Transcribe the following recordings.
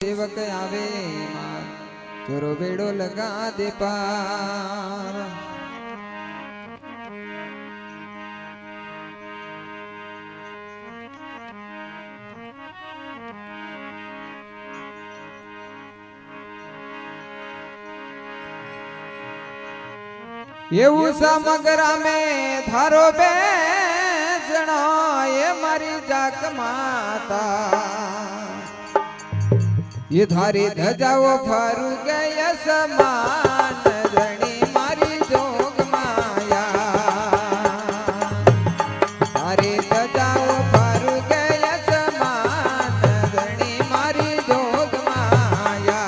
सेवक आवे मार चोरो बेड़ो लगा दे पार। એવું સમગ્ર में थारो बेजणो ये मारी जाक माता ये धारी धजाओ फरू गया समान धणी मारी जोग माया धारी धजाओ फरू गया समान धणी मारी जोग माया।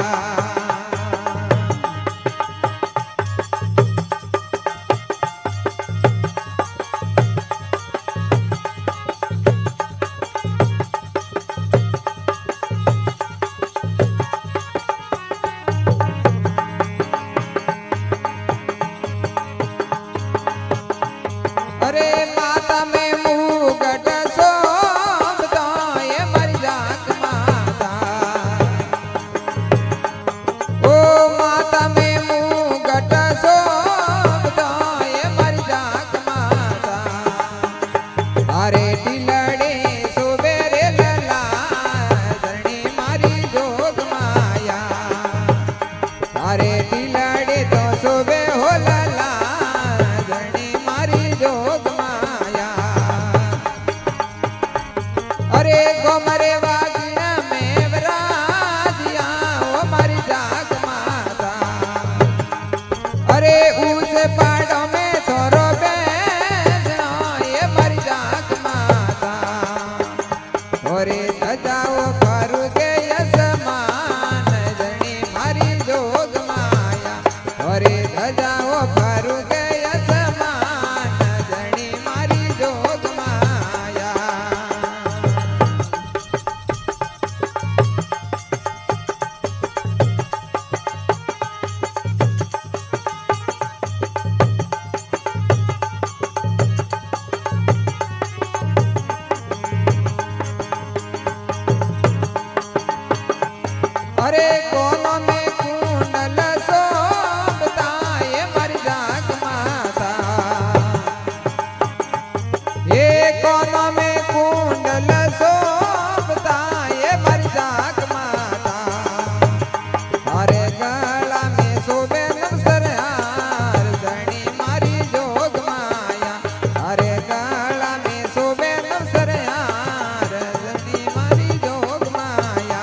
अरे माता में मुगट सोबता ये मर जाक माता ओ माता में मुगट सोबता ये मर जाक माता। अरे ढिलड़े सुबेरे लला धरणी मारी जोग माया अरे ढिलड़े तो सुबे हो लला धरणी मारी जोग माया। अरे गोमरे वागिण में वराजिया ओ मारी जाग माता अरे उस पाड़ो में थोरो बेजणो ये मारी जाग माता अरे धजाओ फरू गया समान धणी मारी जोग माया अरे धजाओ फरू गया समान धणी मारी जोग माया। अरे कोनो में कुंडल सोबता ये मर जाग माता ये कोनो में कुंडल सोबता ये मर जाग माता अरे गला में सोबे नमसर हार धणी मारी जोग माया अरे गला में सोबे नमसर हार धणी मारी जोग माया।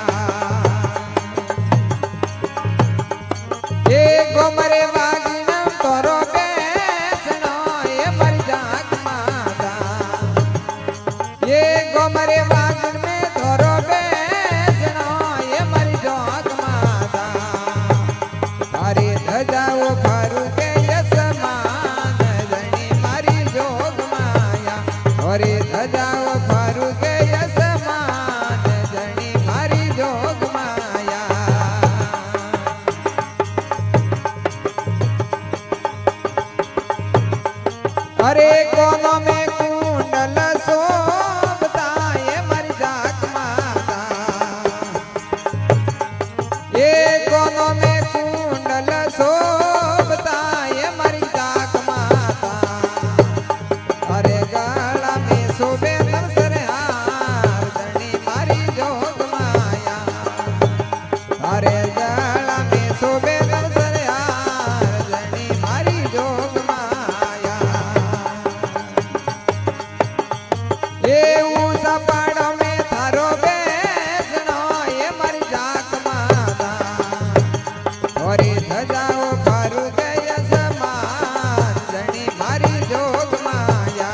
ये गोमरे वागिण तोरो बेजणो ये मर जाग माता ये गोमरे वागिण में तोरो बेजणो ये मर जाग माता अरे धजाओ फरू गया समान धणी मारी जोग माया अरे धजाओ फरू गया समान धणी मारी जोग माया। अरे कोनो में कुंडल सोबता ये मर जाक माता ये कोनो में कुंडल सोबता ये मर जाक माता अरे गला में सोबे नमसर हार धणी मारी जोग माया अरे गला में सोबे नमसर हार धणी मारी जोग माया। ये ऊसा पाड़ो में थारो बेजणो ये मर जाक माता अरे धजाओ फरू गया समान धणी मारी जोग माया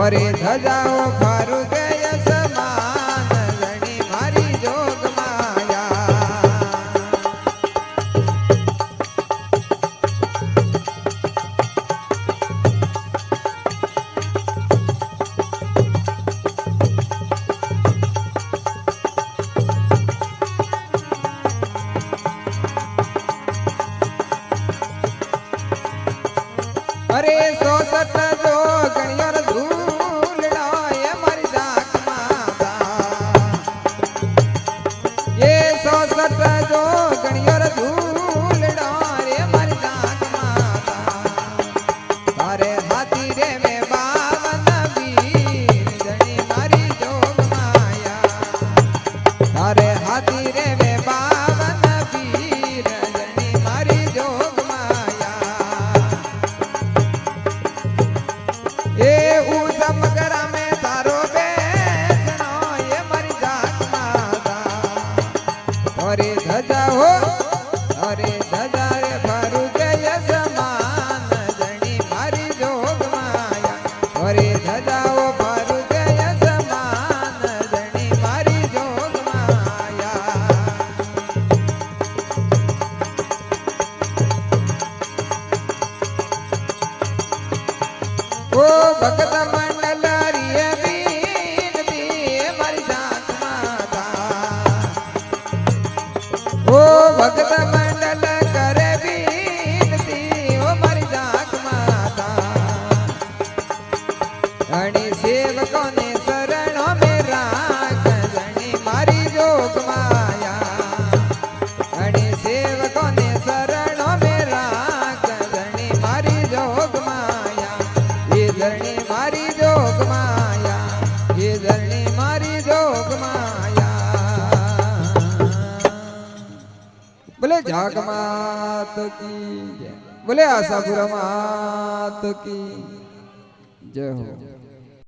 अरे धजाओ फरू गया समान धणी मारी जोग माया। अरे 107 जो गणियर धूलड़ा ये અરે હાથી રે વે બાવન પીર જણી મારી જોગ માયા એ ઉસમ ગરામે તારો બેસણો એ મારી જાગ માતા અરે ધજા હો અરે ધજા રે ભરું જય સમાન જણી મારી જોગ માયા અરે ધજા હો ભરું જય સમાન જણી મારી જોગ માયા ઓ ભગત મંડલ રિય બીનતી મારી જાત માતા ઓ ભગત મંડલ કરે બીનતી ઓ મારી જાત માતા અણી સેવકોને શરણો મે રાખ જણી મારી જોગ માયા અણી સેવકોને શરણો મે રાખ જણી મારી જોગ માયા એ ધરણી મારી જોગ માયા એ ધરણી મારી જોગ માયા બોલે જાગ માત કી જય બોલે આશાપુરા માત કી જય હો